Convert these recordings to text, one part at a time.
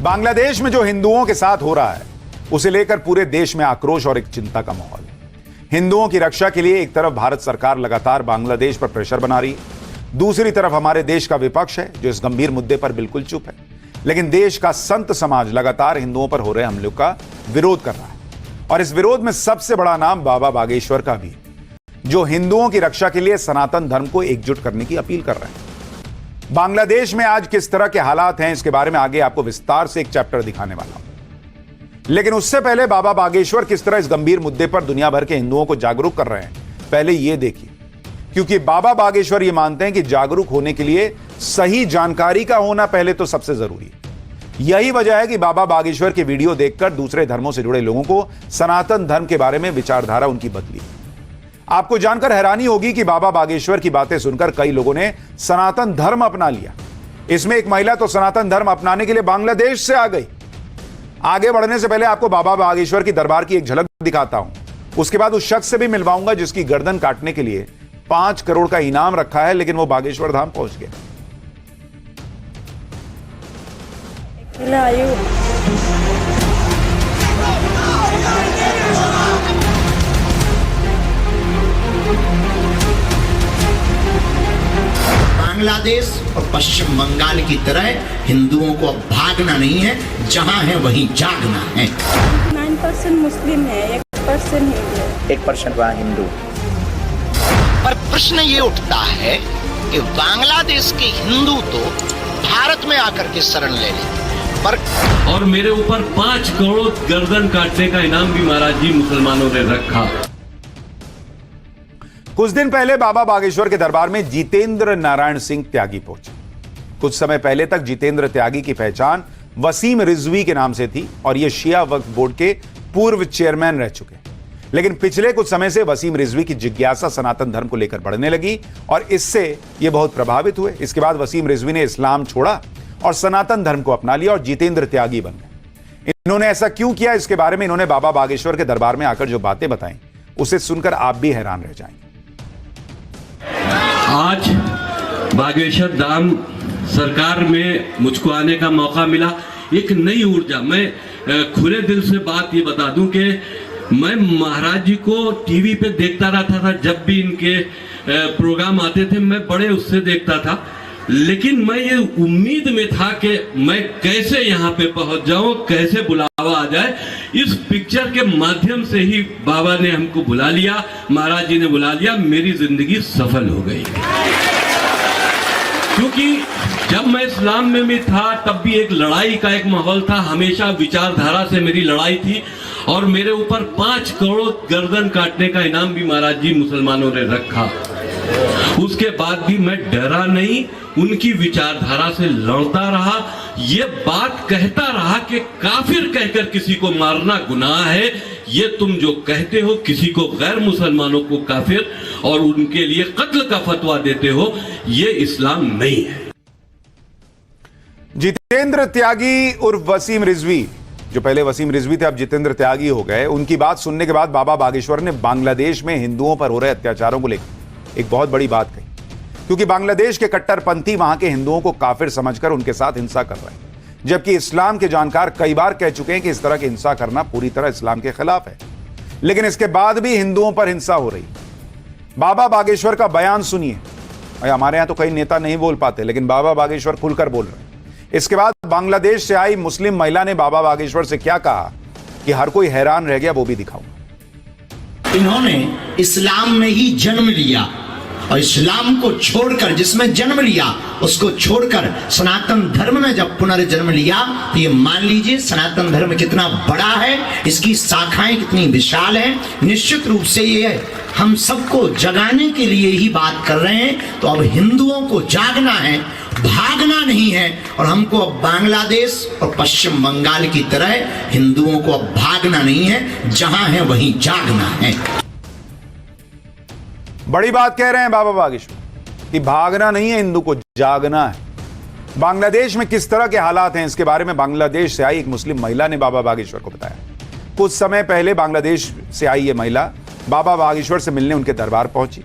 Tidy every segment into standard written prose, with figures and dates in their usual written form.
बांग्लादेश में जो हिंदुओं के साथ हो रहा है उसे लेकर पूरे देश में आक्रोश और एक चिंता का माहौल है। हिंदुओं की रक्षा के लिए एक तरफ भारत सरकार लगातार बांग्लादेश पर प्रेशर बना रही है, दूसरी तरफ हमारे देश का विपक्ष है जो इस गंभीर मुद्दे पर बिल्कुल चुप है। लेकिन देश का संत समाज लगातार हिंदुओं पर हो रहे हमलों का विरोध कर रहा है और इस विरोध में सबसे बड़ा नाम बाबा बागेश्वर का भी, जो हिंदुओं की रक्षा के लिए सनातन धर्म को एकजुट करने की अपील कर रहे हैं। बांग्लादेश में आज किस तरह के हालात हैं इसके बारे में आगे आपको विस्तार से एक चैप्टर दिखाने वाला हूं, लेकिन उससे पहले बाबा बागेश्वर किस तरह इस गंभीर मुद्दे पर दुनिया भर के हिंदुओं को जागरूक कर रहे हैं, पहले यह देखिए। क्योंकि बाबा बागेश्वर यह मानते हैं कि जागरूक होने के लिए सही जानकारी का होना पहले तो सबसे जरूरी है। यही वजह है कि बाबा बागेश्वर की वीडियो देखकर दूसरे धर्मों से जुड़े लोगों को सनातन धर्म के बारे में विचारधारा उनकी बदली। आपको जानकर हैरानी होगी कि बाबा बागेश्वर की बातें सुनकर कई लोगों ने सनातन धर्म अपना लिया। इसमें एक महिला तो सनातन धर्म अपनाने के लिए बांग्लादेश से आ गई। आगे बढ़ने से पहले आपको बाबा बागेश्वर की दरबार की एक झलक दिखाता हूं, उसके बाद उस शख्स से भी मिलवाऊंगा जिसकी गर्दन काटने के लिए 5 करोड़ का इनाम रखा है, लेकिन वो बागेश्वर धाम पहुंच गया। बांग्लादेश और पश्चिम बंगाल की तरह हिंदुओं को अब भागना नहीं है, जहां है वहीं जागना है। 9% मुस्लिम है, 1% हिंदू है। 1% वहाँ हिंदू। पर प्रश्न ये उठता है कि बांग्लादेश के हिंदू तो भारत में आकर के शरण ले लेते, पर और मेरे ऊपर 5 करोड़ गर्दन काटने का इनाम भी महाराज जी मुसलमानों ने रखा। कुछ दिन पहले बाबा बागेश्वर के दरबार में जितेंद्र नारायण सिंह त्यागी पहुंचे। कुछ समय पहले तक जितेंद्र त्यागी की पहचान वसीम रिजवी के नाम से थी और यह शिया वक्फ बोर्ड के पूर्व चेयरमैन रह चुके। लेकिन पिछले कुछ समय से वसीम रिजवी की जिज्ञासा सनातन धर्म को लेकर बढ़ने लगी और इससे यह बहुत प्रभावित हुए। इसके बाद वसीम रिजवी ने इस्लाम छोड़ा और सनातन धर्म को अपना लिया और जितेंद्र त्यागी बन गए। इन्होंने ऐसा क्यों किया, इसके बारे में इन्होंने बाबा बागेश्वर के दरबार में आकर जो बातें बताई उसे सुनकर आप भी हैरान रह जाएंगे। आज बागेश्वर धाम सरकार में मुझको आने का मौका मिला, एक नई ऊर्जा। मैं खुले दिल से बात ये बता दूं कि मैं महाराज जी को टीवी पे देखता रहता था, जब भी इनके प्रोग्राम आते थे मैं बड़े उससे देखता था, लेकिन मैं ये उम्मीद में था कि मैं कैसे यहाँ पे पहुंच जाऊं, कैसे बुलावा आ जाए। इस पिक्चर के माध्यम से ही बाबा ने हमको बुला लिया, महाराज जी ने बुला लिया, मेरी जिंदगी सफल हो गई। क्योंकि जब मैं इस्लाम में भी था तब भी एक लड़ाई का एक माहौल था, हमेशा विचारधारा से मेरी लड़ाई थी और मेरे ऊपर 5 करोड़ गर्दन काटने का इनाम भी महाराज जी मुसलमानों ने रखा। उसके बाद भी मैं डरा नहीं, उनकी विचारधारा से लड़ता रहा, ये बात कहता रहा कि काफिर कहकर किसी को मारना गुनाह है। ये तुम जो कहते हो किसी को, गैर मुसलमानों को काफिर और उनके लिए कत्ल का फतवा देते हो, ये इस्लाम नहीं है। जितेंद्र त्यागी उर्फ वसीम रिजवी, जो पहले वसीम रिजवी थे अब जितेंद्र त्यागी हो गए, उनकी बात सुनने के बाद बाबा बागेश्वर ने बांग्लादेश में हिंदुओं पर हो रहे अत्याचारों को लेकर एक बहुत बड़ी बात कही। क्योंकि बांग्लादेश के कट्टरपंथी वहां के हिंदुओं को काफिर समझकर उनके साथ हिंसा कर रहे हैं, जबकि इस्लाम के जानकार कई बार कह चुके हैं कि इस तरह की हिंसा करना पूरी तरह इस्लाम के खिलाफ है। लेकिन इसके बाद भी हिंदुओं पर हिंसा हो रही। बाबा बागेश्वर का बयान सुनिए। हमारे यहां तो कई नेता नहीं बोल पाते, लेकिन बाबा बागेश्वर खुलकर बोल रहे हैं। इसके बाद बांग्लादेश से आई मुस्लिम महिला ने बाबा बागेश्वर से क्या कहा कि हर कोई हैरान रह गया, वो भी दिखाऊंगा। इन्होंने इस्लाम में ही जन्म लिया और इस्लाम को छोड़कर, जिसमें जन्म लिया उसको छोड़कर सनातन धर्म में जब पुनर्जन्म लिया, तो ये मान लीजिए सनातन धर्म कितना बड़ा है, इसकी शाखाएं कितनी विशाल हैं। निश्चित रूप से ये हम सबको जगाने के लिए ही बात कर रहे हैं। तो अब हिंदुओं को जागना है, भागना नहीं है, और हमको अब बांग्लादेश और पश्चिम बंगाल की तरह हिंदुओं को अब भागना नहीं है, जहां है वहीं जागना है। बड़ी बात कह रहे हैं बाबा बागेश्वर कि भागना नहीं है, हिंदू को जागना है। बांग्लादेश में किस तरह के हालात हैं इसके बारे में बांग्लादेश से आई एक मुस्लिम महिला ने बाबा बागेश्वर को बताया। कुछ समय पहले बांग्लादेश से आई यह महिला बाबा बागेश्वर से मिलने उनके दरबार पहुंची।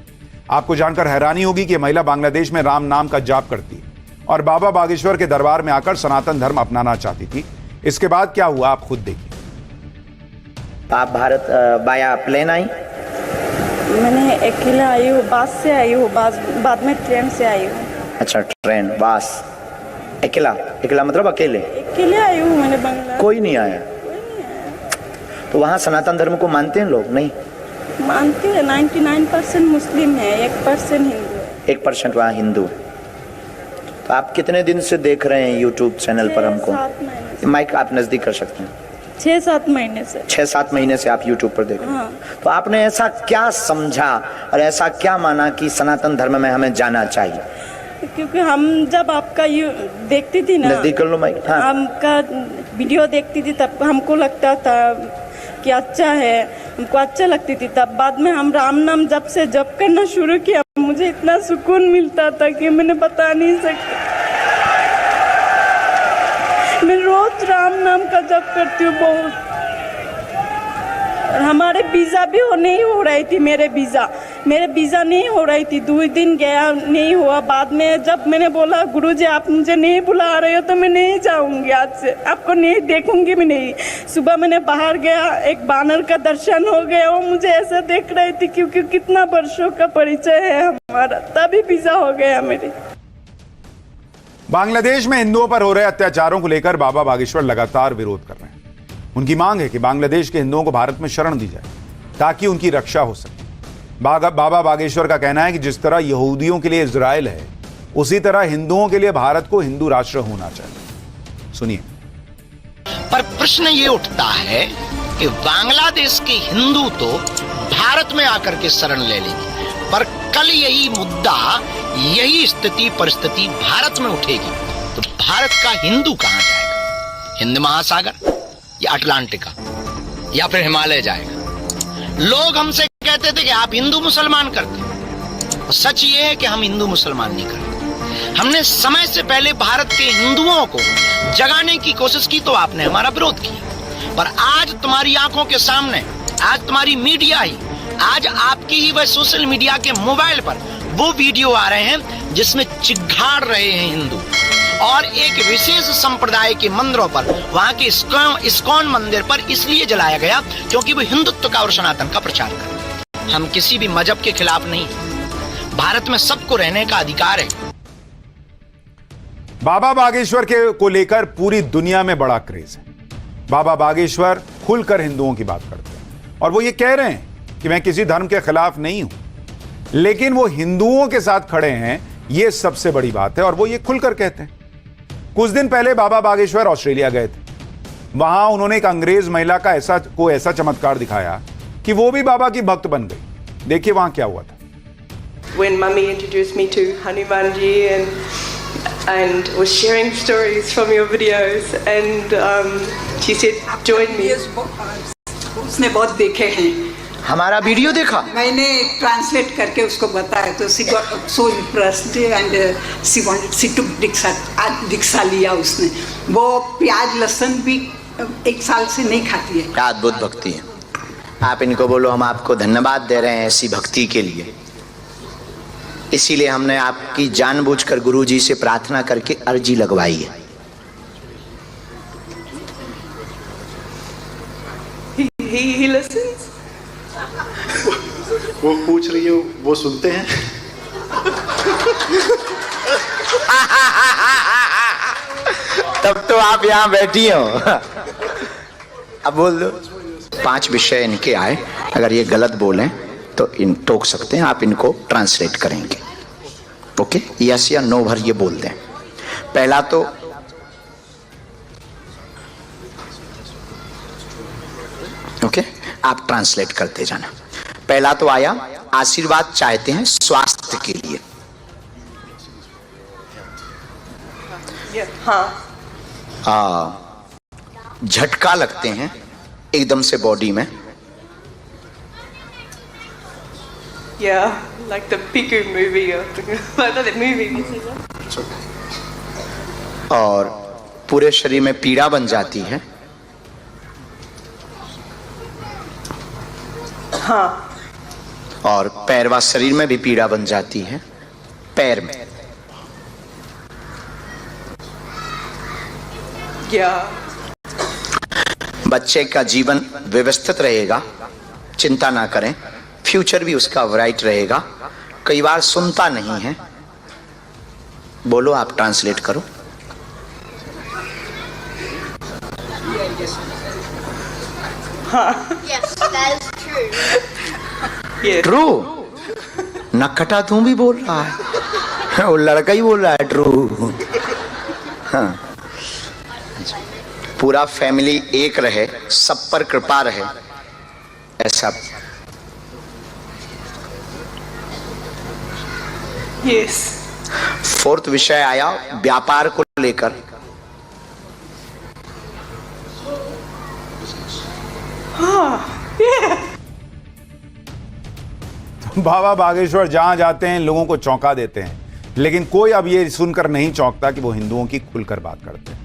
आपको जानकर हैरानी होगी कि यह महिला बांग्लादेश में राम नाम का जाप करती है और बाबा बागेश्वर के दरबार में आकर सनातन धर्म अपनाना चाहती थी। इसके बाद क्या हुआ आप खुद देखिए। आप भारत बाया प्लेन आई? मैंने अकेला आई हूँ, बस से आई हूँ, बाद में ट्रेन से आई हूँ। अच्छा, ट्रेन, बस, अकेला? अकेला मतलब अकेले? अकेले आई हूँ मैंने बंगला। कोई नहीं आया? तो वहाँ सनातन धर्म को मानते हैं लोग? नहीं मानते हैं। 99% मुस्लिम है, 1% हिंदू है। 1% वहाँ हिंदू। तो आप कितने दिन से देख रहे हैं यूट्यूब चैनल पर हमको? 7 महीने से। माइक आप नजदीक कर सकते हैं। 6-7 महीने से। 6-7 महीने से आप यूट्यूब पर देख रहे हैं। हाँ। तो आपने ऐसा क्या समझा और ऐसा क्या माना कि सनातन धर्म में हमें जाना चाहिए? क्योंकि हम जब आपका देखती थी ना, नजदीक कर लो माइक। हाँ। हमका वीडियो देखती थी तब हमको लगता था कि अच्छा है, हमको अच्छा लगती थी। तब बाद में हम राम नाम जब से जप करना शुरू किया, मुझे इतना सुकून मिलता था कि मैंने बता नहीं सकती। मैं रोज राम नाम का जप करती हूँ बहुत। हमारे वीज़ा भी नहीं हो रही थी। मेरे वीज़ा नहीं हो रही थी। 2 दिन गया, नहीं हुआ। बाद में जब मैंने बोला गुरुजी आप मुझे नहीं बुला रहे हो तो मैं नहीं जाऊंगी, आज से आपको नहीं देखूंगी भी नहीं। सुबह मैंने बाहर गया, एक बानर का दर्शन हो गया। वो मुझे ऐसे देख रही थी क्योंकि कितना वर्षों का परिचय है हमारा, तभी वीज़ा हो गया मेरी। बांग्लादेश में हिंदुओं पर हो रहे अत्याचारों को लेकर बाबा बागेश्वर लगातार विरोध कर रहे हैं। उनकी मांग है कि बांग्लादेश के हिंदुओं को भारत में शरण दी जाए ताकि उनकी रक्षा हो सके। बाबा बागेश्वर का कहना है कि जिस तरह यहूदियों के लिए इजराइल है, उसी तरह हिंदुओं के लिए भारत को हिंदू राष्ट्र होना चाहिए। सुनिए। पर प्रश्न ये उठता है कि बांग्लादेश के हिंदू तो भारत में आकर के शरण ले लेंगे, पर कल यही मुद्दा, यही स्थिति परिस्थिति भारत में उठेगी तो भारत का हिंदू कहां जाएगा? हिंद महासागर या अटलांटिका या फिर हिमालय जाएगा? लोग हमसे कहते थे कि आप हिंदू मुसलमान करते, और सच ये है कि हम हिंदू मुसलमान नहीं करते। हमने समय से पहले भारत के हिंदुओं को जगाने की कोशिश की तो आपने हमारा विरोध किया। पर आज तुम्हारी आंखों के सामने, आज तुम्हारी मीडिया ही, आज आपकी ही वह सोशल मीडिया के मोबाइल पर वो वीडियो आ रहे हैं जिसमें चिघाड़ रहे हैं हिंदू, और एक विशेष संप्रदाय के मंदिरों पर, वहां के इस्कॉन मंदिर पर इसलिए जलाया गया क्योंकि वो हिंदुत्व का और सनातन का प्रचार कर। हम किसी भी मजहब के खिलाफ नहीं, भारत में सबको रहने का अधिकार है। बाबा बागेश्वर को लेकर पूरी दुनिया में बड़ा क्रेज है। बाबा बागेश्वर खुलकर हिंदुओं की बात करते हैं और वो ये कह रहे हैं कि मैं किसी धर्म के खिलाफ नहीं हूं, लेकिन वो हिंदुओं के साथ खड़े हैं, ये सबसे बड़ी बात है और वो ये खुलकर कहते हैं। कुछ दिन पहले बाबा बागेश्वर ऑस्ट्रेलिया गए थे। वहां उन्होंने एक अंग्रेज महिला का ऐसा चमत्कार दिखाया कि वो भी बाबा की भक्त बन गई। देखिए वहां क्या हुआ था। When Mummy introduced me to Hanumanji and was sharing stories from your videos, and she said, "Join me." उसने बहुत देखे हैं। हमारा वीडियो देखा, मैंने ट्रांसलेट करके उसको बताया तो she got so impressed and she took दीक्षा लिया उसने। वो प्याज लहसुन भी 1 साल से नहीं खाती है। क्या अद्भुत भक्ति है। आप इनको बोलो हम आपको धन्यवाद दे रहे हैं ऐसी भक्ति के लिए। इसीलिए हमने आपकी जानबूझकर गुरुजी से प्रार्थना करके अर्जी लगवाई है। He listens. वो पूछ रही है, वो सुनते हैं। तब तो आप यहाँ बैठी हो। अब बोल दो। 5 विषय इनके आए, अगर ये गलत बोलें तो इन टोक सकते हैं, आप इनको ट्रांसलेट करेंगे। ओके, यस या नो भर ये बोल दें। पहला तो ओके, आप ट्रांसलेट करते जाना। पहला तो आया, आशीर्वाद चाहते हैं स्वास्थ्य के लिए। हाँ। झटका लगते हैं एकदम से बॉडी में। Yeah, like the Piku movie or that movie. और पूरे शरीर में पीड़ा बन जाती है। हाँ। और पैर व शरीर में भी पीड़ा बन जाती है, पैर में। Yeah. बच्चे का जीवन व्यवस्थित रहेगा, चिंता ना करें, फ्यूचर भी उसका ब्राइट रहेगा। कई बार सुनता नहीं है। बोलो, आप ट्रांसलेट करो। Yes, that is true. Yes. True? नखटा तू भी बोल रहा है, वो लड़का ही बोल रहा है ट्रू। हाँ, पूरा फैमिली एक रहे, सब पर कृपा रहे, ऐसा। Yes. फोर्थ विषय आया व्यापार को लेकर। बाबा बागेश्वर जहां जाते हैं लोगों को चौंका देते हैं, लेकिन कोई अब ये सुनकर नहीं चौंकता कि वो हिंदुओं की खुलकर बात करते हैं।